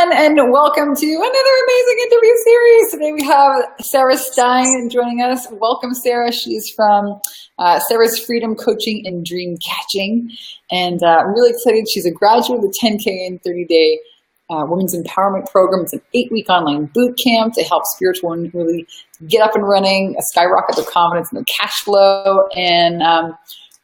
everyone, and welcome to another amazing interview series. Today we have Sarah Stein joining us. Welcome, Sarah. She's from Sarah's Freedom Coaching and Dream Catching, and I'm really excited. She's a graduate of the 10K and 30-day Women's Empowerment Program. It's an 8-week online boot camp to help spiritual women really get up and running, skyrocket their confidence and their cash flow. And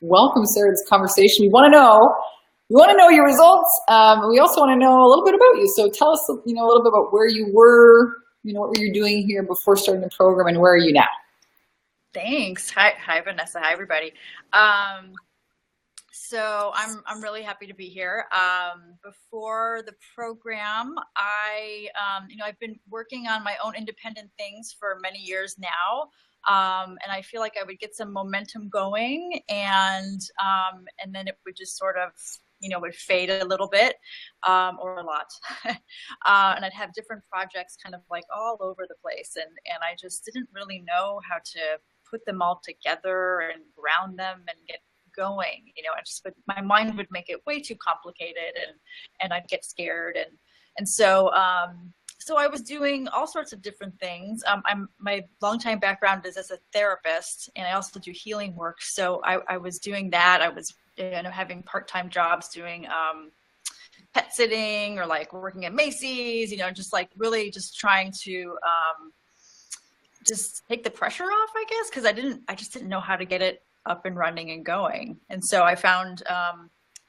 welcome, Sarah, to this conversation. We want to know your results. We also want to know a little bit about you. So tell us, a little bit about where you were, what were you doing here before starting the program, and where are you now? Thanks. Hi, Vanessa. Hi, everybody. So I'm really happy to be here. Before the program, I've been working on my own independent things for many years now. And I feel like I would get some momentum going, and then it would just sort of, would fade a little bit, or a lot. And I'd have different projects kind of like all over the place. And I just didn't really know how to put them all together and ground them and get going. My mind would make it way too complicated, and I'd get scared. And so I was doing all sorts of different things. My longtime background is as a therapist, and I also do healing work. So I was doing that. I was having part-time jobs doing pet sitting, or like working at Macy's, just like really just trying to just take the pressure off, I guess, because I just didn't know how to get it up and running and going. And so I found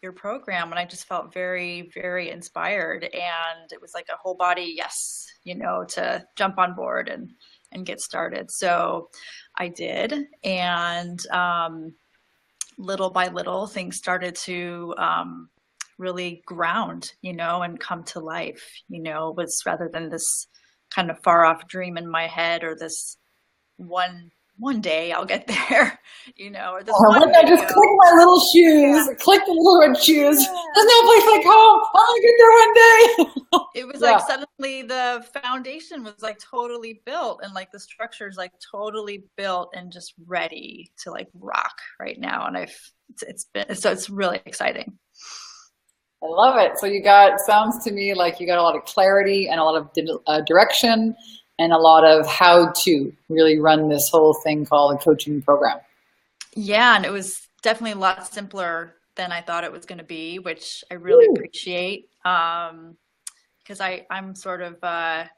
your program, and I just felt very, very inspired, and it was like a whole body yes, to jump on board and get started. So I did, and little by little things started to really ground, and come to life, was rather than this kind of far off dream in my head, or this one day I'll get there, or this one I just click my little shoes, click the little red shoes. There's no place like home. I'm going to get there one day. It was like suddenly the foundation was like totally built, and like the structure is like totally built and just ready to like rock right now. And it's really exciting. I love it. So sounds to me like you got a lot of clarity and a lot of direction, and a lot of how to really run this whole thing called a coaching program. Yeah, and it was definitely a lot simpler than I thought it was going to be, which I really appreciate, because I'm sort of ADD,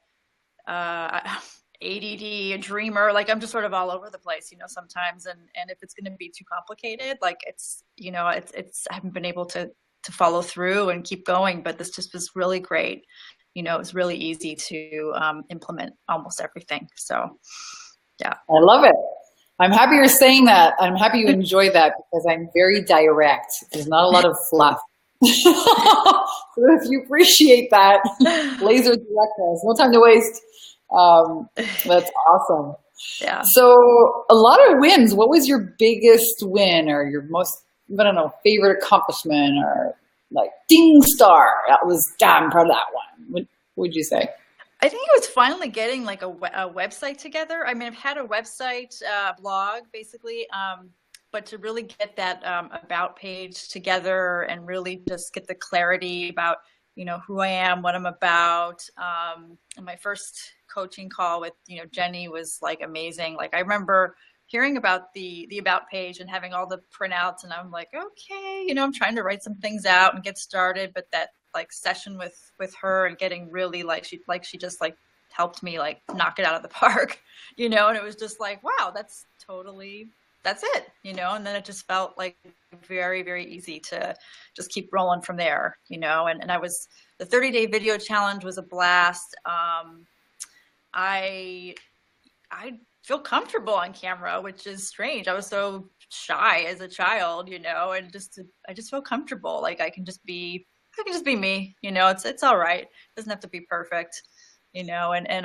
a dreamer. Like I'm just sort of all over the place, sometimes. And if it's going to be too complicated, like it's I haven't been able to follow through and keep going. But this just was really great. It was really easy to implement almost everything. So, yeah. I love it. I'm happy you're saying that. I'm happy you enjoy that, because I'm very direct. There's not a lot of fluff. So if you appreciate that, laser directness, no time to waste. That's awesome. Yeah. So a lot of wins. What was your biggest win, or your most, favorite accomplishment, or like ding star? I'm proud of that one. What would you say? I think it was finally getting like a website together. I mean, I've had a website, blog basically, but to really get that about page together and really just get the clarity about, who I am, what I'm about. And my first coaching call with, Jenny was like amazing. Like I remember hearing about the about page and having all the printouts, and I'm like, okay, I'm trying to write some things out and get started, but that like session with her and getting really she just like helped me like knock it out of the park, and it was just like, wow, that's it, and then it just felt like very, very easy to just keep rolling from there, and I was, the 30-day video challenge was a blast. I feel comfortable on camera, which is strange. I was so shy as a child, and I just feel comfortable. Like I can just be me, it's all right. It doesn't have to be perfect, and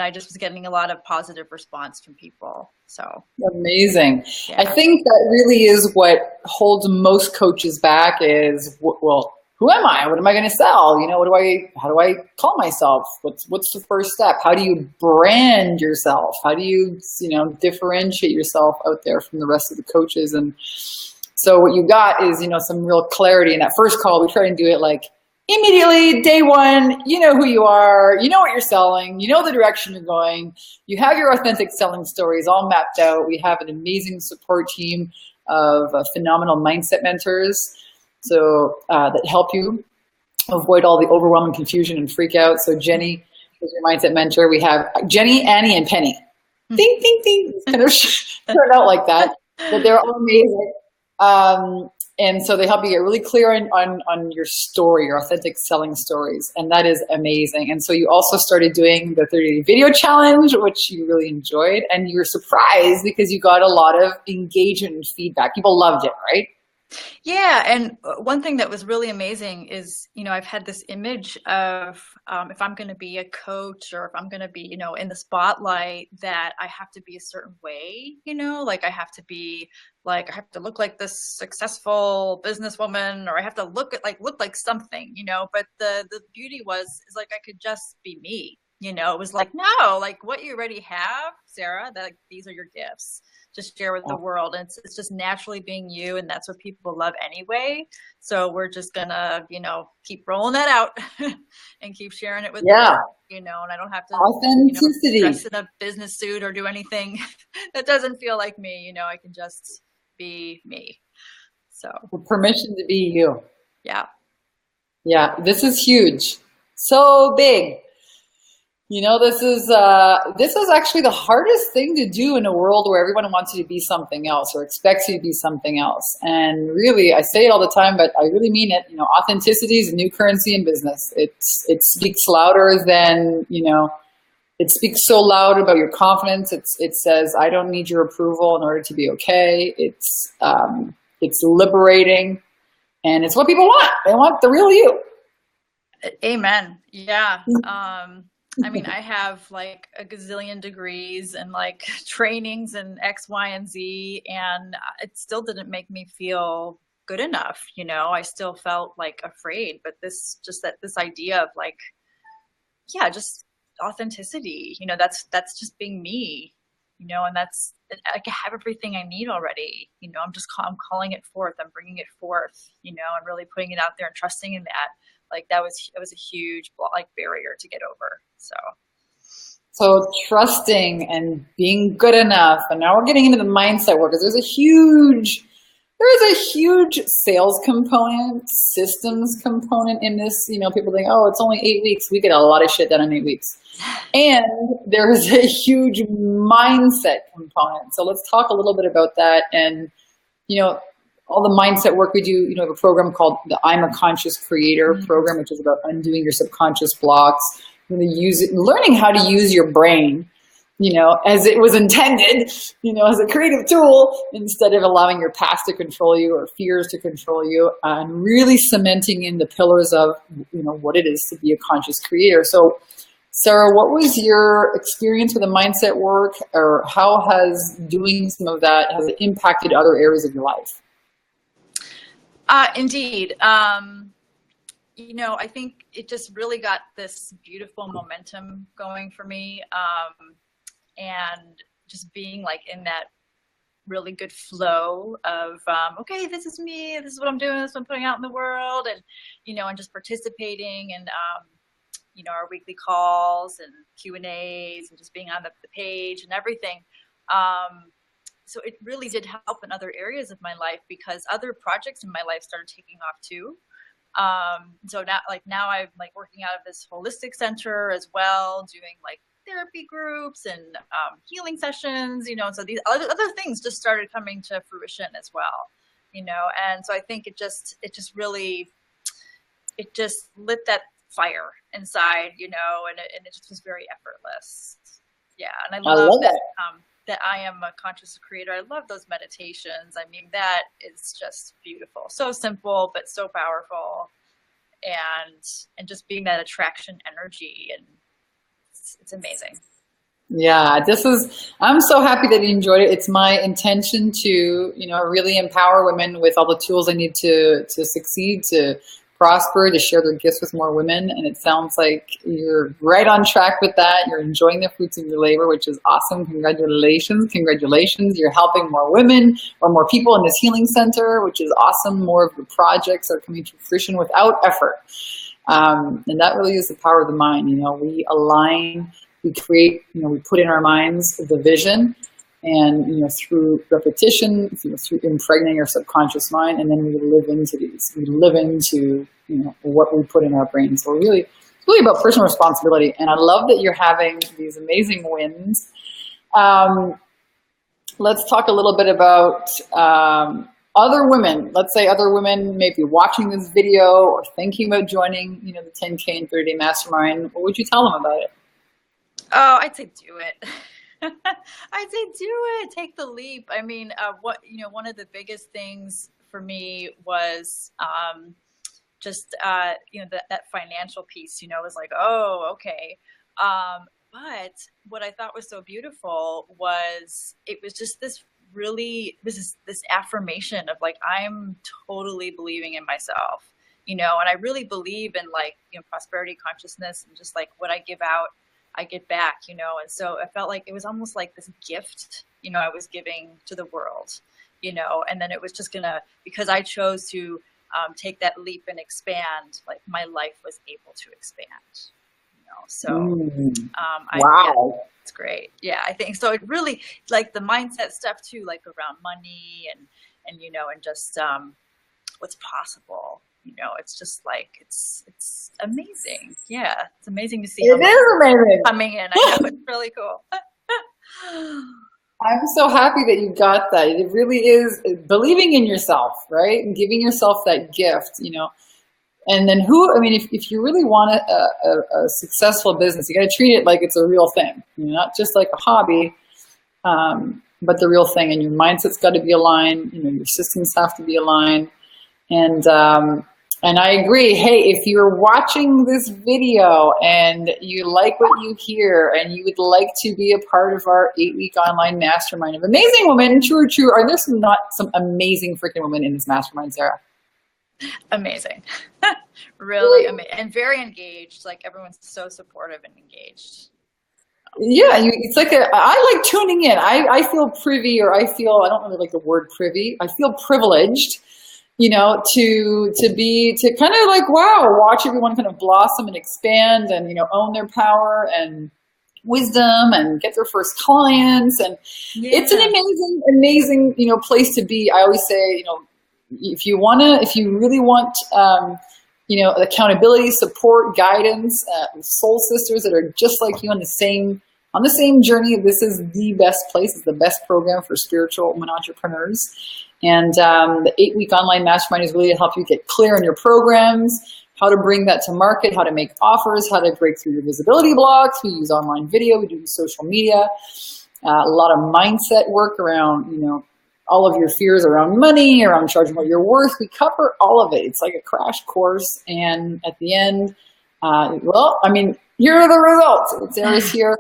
I just was getting a lot of positive response from people. So amazing. Yeah. I think that really is what holds most coaches back is, well, who am I? What am I going to sell? How do I call myself? What's the first step? How do you brand yourself? How do you, differentiate yourself out there from the rest of the coaches? And so what you got is, some real clarity. In that first call, we try and do it like immediately, day one, you know who you are, you know what you're selling, you know the direction you're going, you have your authentic selling stories all mapped out. We have an amazing support team of phenomenal mindset mentors that help you avoid all the overwhelming confusion and freak out. So Jenny is your mindset mentor. We have Jenny, Annie, and Penny. Ding, ding, ding. It's kind of turned out like that, but they're all amazing. And so they help you get really clear on your story, your authentic selling stories. And that is amazing. And so you also started doing the 30-day video challenge, which you really enjoyed. And you were surprised because you got a lot of engagement and feedback. People loved it, right? Yeah, and one thing that was really amazing is, I've had this image of if I'm going to be a coach or if I'm going to be, in the spotlight, that I have to be a certain way, like I have to be like, I have to look like this successful businesswoman, or I have to look like something, but the beauty is like, I could just be me, it was like, no, like what you already have, Sarah, that these are your gifts. Just share with the world. And it's just naturally being you. And that's what people love anyway. So we're just gonna, keep rolling that out and keep sharing it with the world, and I don't have to dress in a business suit or do anything that doesn't feel like me. I can just be me. So permission to be you. Yeah. Yeah. This is huge. So big. This is actually the hardest thing to do in a world where everyone wants you to be something else or expects you to be something else. And really, I say it all the time, but I really mean it. Authenticity is a new currency in business. It speaks louder than, it speaks so loud about your confidence. It says, I don't need your approval in order to be okay. It's liberating, and it's what people want. They want the real you. Amen. Yeah. I have like a gazillion degrees and like trainings and X, Y, and Z, and it still didn't make me feel good enough. I still felt like afraid, but this idea of like, yeah, just authenticity, that's just being me, and I have everything I need already. I'm calling it forth. I'm bringing it forth, and really putting it out there and trusting in that. Like it was a huge barrier to get over. So trusting and being good enough. And now we're getting into the mindset work, because there's a huge sales component, systems component in this. People think, oh, it's only 8 weeks. We get a lot of shit done in 8 weeks. And there's a huge mindset component. So let's talk a little bit about that. And, all the mindset work we do, we have a program called the I'm a Conscious Creator program, which is about undoing your subconscious blocks, learning how to use your brain, as it was intended, as a creative tool, instead of allowing your past to control you or fears to control you, and really cementing in the pillars of, what it is to be a conscious creator. So, Sarah, what was your experience with the mindset work, or how has doing some of that, has it impacted other areas of your life? Indeed. I think it just really got this beautiful momentum going for me. And just being like in that really good flow of, okay, this is me, this is what I'm doing, this is what I'm putting out in the world. And, and just participating and, our weekly calls and Q&As and just being on the page and everything. So it really did help in other areas of my life, because other projects in my life started taking off too. So now I'm like working out of this holistic center as well, doing like therapy groups and healing sessions, so these other things just started coming to fruition as well, and so I think it just lit that fire inside, and it just was very effortless. Yeah. And I love that I am a conscious creator. I love those meditations. That is just beautiful. So simple, but so powerful. And just being that attraction energy, and it's amazing. Yeah, I'm so happy that you enjoyed it. It's my intention to, really empower women with all the tools they need to succeed, to prosper, to share their gifts with more women. And it sounds like you're right on track with that. You're enjoying the fruits of your labor, which is awesome. Congratulations. Congratulations. You're helping more women or more people in this healing center, which is awesome. More of the projects are coming to fruition without effort. And that really is the power of the mind. You know, we align, we create, you know, we put in our minds the vision, and, you know, through repetition, through impregnating our subconscious mind, and then we live into these. We live into, you know, what we put in our brain. So really, it's really about personal responsibility. And I love that you're having these amazing wins. Let's talk a little bit about other women. Let's say other women may be watching this video or thinking about joining, you know, the 10K and 30-day mastermind. What would you tell them about it? Oh, I'd say do it. I'd say do it. Take the leap. I mean, one of the biggest things for me was just, that financial piece, you know, was like, oh, okay. But what I thought was so beautiful was it was just this affirmation of like, I'm totally believing in myself, you know, and I really believe in like, you know, prosperity consciousness, and just like what I give out, I get back, you know. And so I felt like it was almost like this gift, you know, I was giving to the world, you know, and then it was just because I chose to take that leap and expand, like my life was able to expand, you know. So wow. It's great. Yeah, I think so. It really, like the mindset stuff too, like around money and you know, and just what's possible. You know, it's just like it's amazing. Yeah, it's amazing to see. It is amazing coming in. I know, it's really cool. I'm so happy that you got that. It really is believing in yourself, right, and giving yourself that gift. You know. And then if you really want a successful business, you got to treat it like it's a real thing, you know, not just like a hobby, but the real thing. And your mindset's got to be aligned. You know, your systems have to be aligned. And I agree. Hey, if you're watching this video and you like what you hear and you would like to be a part of our 8-week online mastermind of amazing women, true, are there some amazing freaking women in this mastermind, Sarah? Amazing. Really amazing. And very engaged. Like everyone's so supportive and engaged. Yeah, it's like I like tuning in. I feel privy, or I don't really like the word privy. I feel privileged, you know, to kind of like, wow, watch everyone kind of blossom and expand and, you know, own their power and wisdom and get their first clients. And it's an amazing, you know, place to be. I always say, you know, if you really want, you know, accountability, support, guidance, soul sisters that are just like you on the same journey, this is the best place. It's the best program for spiritual women entrepreneurs. And the 8-week online mastermind is really to help you get clear on your programs, how to bring that to market, how to make offers, how to break through your visibility blocks. We use online video, we do social media, a lot of mindset work around, you know, all of your fears around money, around charging what you're worth. We cover all of it. It's like a crash course. And at the end, well, I mean, here are the results. Sarah's here.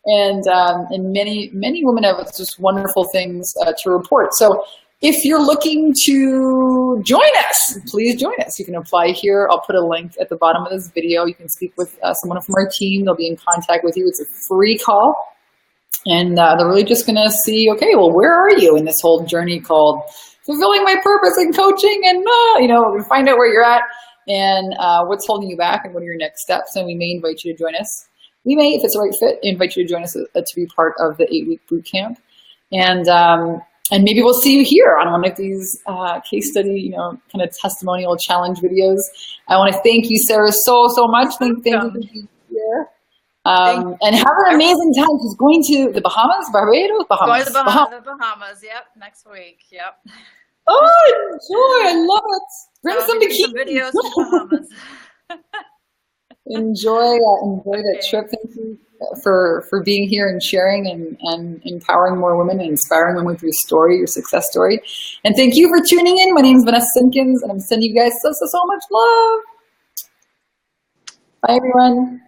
And many women have just wonderful things to report. So if you're looking to join us, please join us. You can apply here. I'll put a link at the bottom of this video. You can speak with someone from our team. They'll be in contact with you. It's a free call. And they're really just going to see, okay, well, where are you in this whole journey called fulfilling my purpose in coaching? And, you know, find out where you're at and what's holding you back and what are your next steps. And we may invite you to join us. We may, if it's the right fit, invite you to join us to be part of the 8-week boot camp. And maybe we'll see you here on one of these case study, you know, kind of testimonial challenge videos. I want to thank you, Sarah, so much. Thank you for being here. And have an amazing time. She's going to the Bahamas, Barbados, Bahamas. Going to the Bahamas. Yep, next week. Yep. Oh, enjoy! I love it. Bring some bikinis. Some videos to the Bahamas. enjoy that trip. Thank you for being here and sharing and empowering more women and inspiring women with your story, your success story. And thank you for tuning in. My name is Vanessa Simpkins, and I'm sending you guys so much love. Bye, everyone.